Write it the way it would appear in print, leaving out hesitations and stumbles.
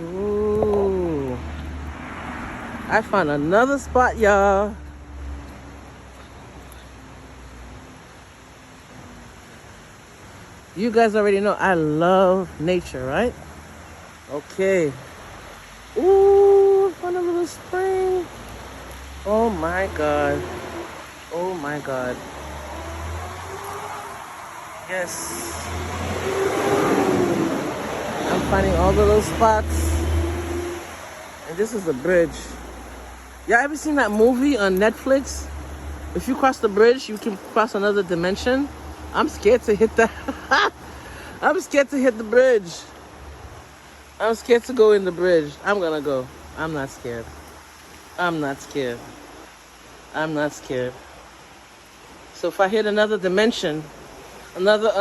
Ooh. I found another spot, y'all. You guys already know I love nature, right? Okay. Ooh, found a little spring. Oh my God. Oh my God. Yes. I'm finding all the little spots. And this is the bridge. Y'all ever seen that movie on Netflix? If you cross the bridge, you can cross another dimension. I'm scared to hit that. I'm scared to hit the bridge. I'm scared to go in the bridge. I'm gonna go. I'm not scared. I'm not scared. I'm not scared. So if I hit another dimension, another